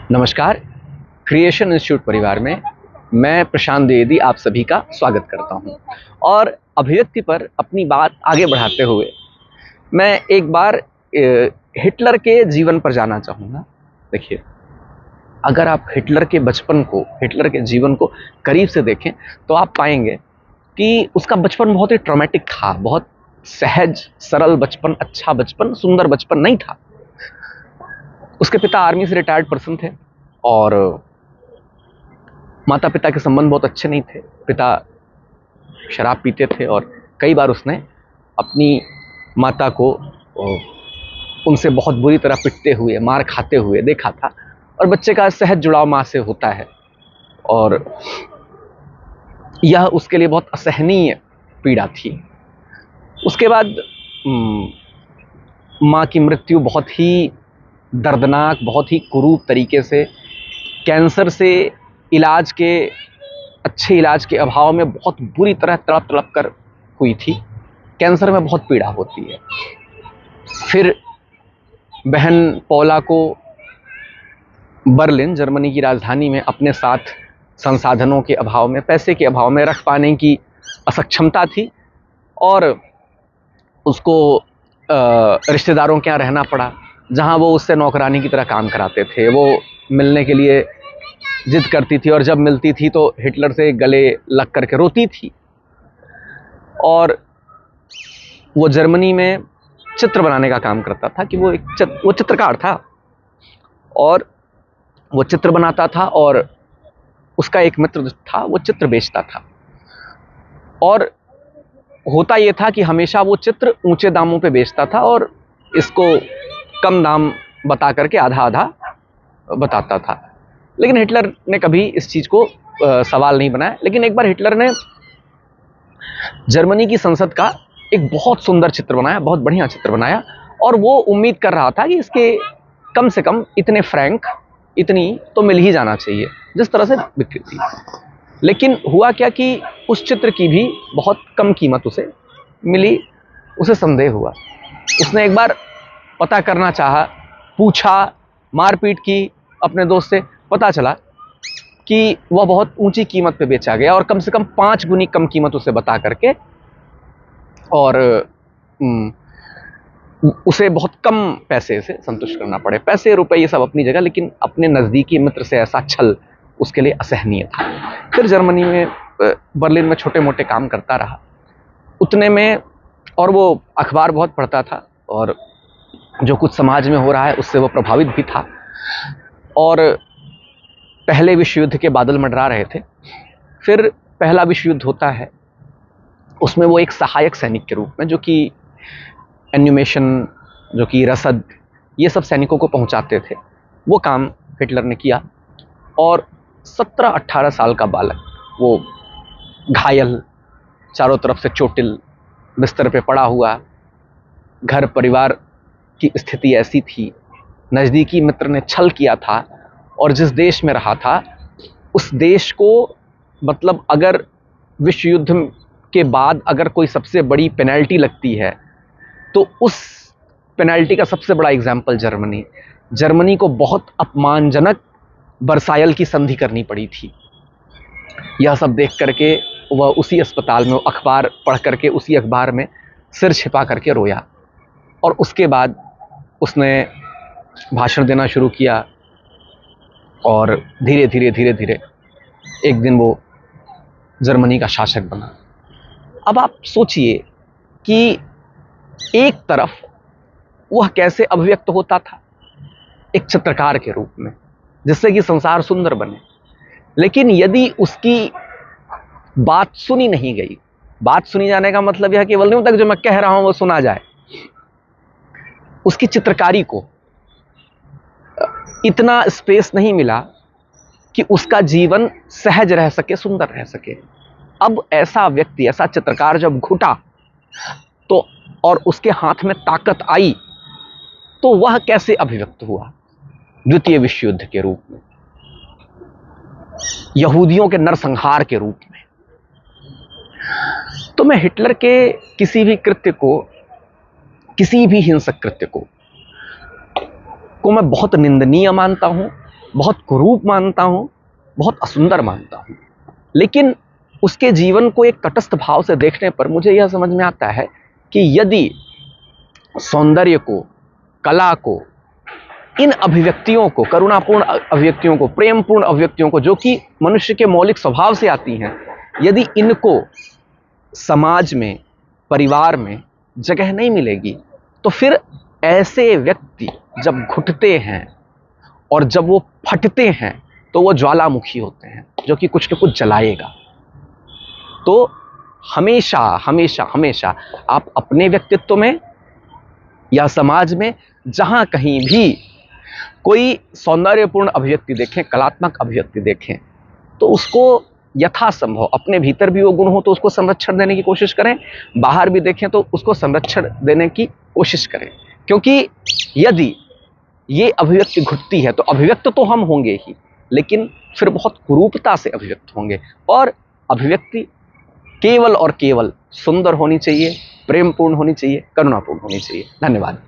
नमस्कार। Creation institute परिवार में मैं प्रशांत द्विवेदी आप सभी का स्वागत करता हूं और अभिव्यक्ति पर अपनी बात आगे बढ़ाते हुए मैं एक बार हिटलर के जीवन पर जाना चाहूँगा। देखिए, अगर आप हिटलर के बचपन को, हिटलर के जीवन को करीब से देखें तो आप पाएंगे कि उसका बचपन बहुत ही ट्रॉमेटिक था। बहुत सहज सरल बचपन, अच्छा बचपन, सुंदर बचपन नहीं था। उसके पिता आर्मी से रिटायर्ड पर्सन थे और माता पिता के संबंध बहुत अच्छे नहीं थे। पिता शराब पीते थे और कई बार उसने अपनी माता को उनसे बहुत बुरी तरह पिटते हुए, मार खाते हुए देखा था। और बच्चे का सहज जुड़ाव माँ से होता है और यह उसके लिए बहुत असहनीय पीड़ा थी। उसके बाद माँ की मृत्यु बहुत ही दर्दनाक, बहुत ही कुरूप तरीके से, कैंसर से इलाज के, अच्छे इलाज के अभाव में बहुत बुरी तरह तड़प तड़प कर हुई थी। कैंसर में बहुत पीड़ा होती है। फिर बहन पौला को बर्लिन, जर्मनी की राजधानी में अपने साथ संसाधनों के अभाव में, पैसे के अभाव में रख पाने की असक्षमता थी और उसको रिश्तेदारों के यहाँ रहना पड़ा, जहाँ वो उससे नौकरानी की तरह काम कराते थे। वो मिलने के लिए जिद करती थी और जब मिलती थी तो हिटलर से गले लग करके रोती थी। और वो जर्मनी में चित्र बनाने का काम करता था कि वो चित्रकार था और वो चित्र बनाता था और उसका एक मित्र था, वो चित्र बेचता था। और होता ये था कि हमेशा वो चित्र ऊंचे दामों पे बेचता था और इसको कम दाम बता करके आधा आधा बताता था। लेकिन हिटलर ने कभी इस चीज़ को सवाल नहीं बनाया। लेकिन एक बार हिटलर ने जर्मनी की संसद का एक बहुत सुंदर चित्र बनाया, बहुत बढ़िया चित्र बनाया और वो उम्मीद कर रहा था कि इसके कम से कम इतने फ्रैंक, इतनी तो मिल ही जाना चाहिए जिस तरह से बिक्री थी। लेकिन हुआ क्या कि उस चित्र की भी बहुत कम कीमत उसे मिली। उसे संदेह हुआ। उसने एक बार पता करना चाहा, पूछा, मारपीट की अपने दोस्त से। पता चला कि वह बहुत ऊंची कीमत पे बेचा गया और कम से कम 5 गुनी कम कीमत उसे बता करके और उसे बहुत कम पैसे से संतुष्ट करना पड़े। पैसे रुपए ये सब अपनी जगह, लेकिन अपने नज़दीकी मित्र से ऐसा छल उसके लिए असहनीय था। फिर जर्मनी में, बर्लिन में छोटे मोटे काम करता रहा उतने में, और वो अखबार बहुत पढ़ता था और जो कुछ समाज में हो रहा है उससे वो प्रभावित भी था। और पहले विश्व युद्ध के बादल मंडरा रहे थे। फिर पहला विश्व युद्ध होता है, उसमें वो एक सहायक सैनिक के रूप में, जो कि एन्यूमेशन, जो कि रसद, ये सब सैनिकों को पहुंचाते थे, वो काम हिटलर ने किया। और 17-18 साल का बालक, वो घायल, चारों तरफ से चोटिल, बिस्तर पे पड़ा हुआ, घर परिवार की स्थिति ऐसी थी, नज़दीकी मित्र ने छल किया था और जिस देश में रहा था उस देश को, मतलब अगर विश्व युद्ध के बाद अगर कोई सबसे बड़ी पेनल्टी लगती है तो उस पेनल्टी का सबसे बड़ा एग्जाम्पल जर्मनी को बहुत अपमानजनक वर्साइल की संधि करनी पड़ी थी। यह सब देख करके वह उसी अस्पताल में, अखबार पढ़ करके उसी अखबार में सिर छिपा करके रोया। और उसके बाद उसने भाषण देना शुरू किया और धीरे धीरे एक दिन वो जर्मनी का शासक बना। अब आप सोचिए कि एक तरफ वह कैसे अभिव्यक्त होता था एक चित्रकार के रूप में, जिससे कि संसार सुंदर बने। लेकिन यदि उसकी बात सुनी नहीं गई, बात सुनी जाने का मतलब यह केवल नहीं होता कि जो मैं कह रहा हूं वो सुना जाए, उसकी चित्रकारी को इतना स्पेस नहीं मिला कि उसका जीवन सहज रह सके, सुंदर रह सके। अब ऐसा व्यक्ति, ऐसा चित्रकार जब घुटा तो, और उसके हाथ में ताकत आई, तो वह कैसे अभिव्यक्त हुआ? द्वितीय विश्व युद्ध के रूप में, यहूदियों के नरसंहार के रूप में। तो मैं हिटलर के किसी भी कृत्य को, किसी भी हिंसक कृत्य को मैं बहुत निंदनीय मानता हूं बहुत कुरूप मानता हूँ, बहुत असुंदर मानता हूँ, लेकिन उसके जीवन को एक तटस्थ भाव से देखने पर मुझे यह समझ में आता है कि यदि सौंदर्य को, कला को, इन अभिव्यक्तियों को, करुणापूर्ण अभिव्यक्तियों को, प्रेमपूर्ण अभिव्यक्तियों को, जो कि मनुष्य के मौलिक स्वभाव से आती हैं, यदि इनको समाज में, परिवार में जगह नहीं मिलेगी, तो फिर ऐसे व्यक्ति जब घुटते हैं और जब वो फटते हैं तो वो ज्वालामुखी होते हैं, जो कि कुछ न कुछ जलाएगा। तो हमेशा हमेशा हमेशा आप अपने व्यक्तित्व में या समाज में जहां कहीं भी कोई सौंदर्यपूर्ण अभिव्यक्ति देखें, कलात्मक अभिव्यक्ति देखें, तो उसको यथासंभव, अपने भीतर भी वो गुण हो तो उसको संरक्षण देने की कोशिश करें, बाहर भी देखें तो उसको संरक्षण देने की कोशिश करें। क्योंकि यदि ये अभिव्यक्ति घुटती है तो अभिव्यक्त तो हम होंगे ही, लेकिन फिर बहुत कुरूपता से अभिव्यक्त होंगे। और अभिव्यक्ति केवल और केवल सुंदर होनी चाहिए, प्रेमपूर्ण होनी चाहिए, करुणापूर्ण होनी चाहिए। धन्यवाद।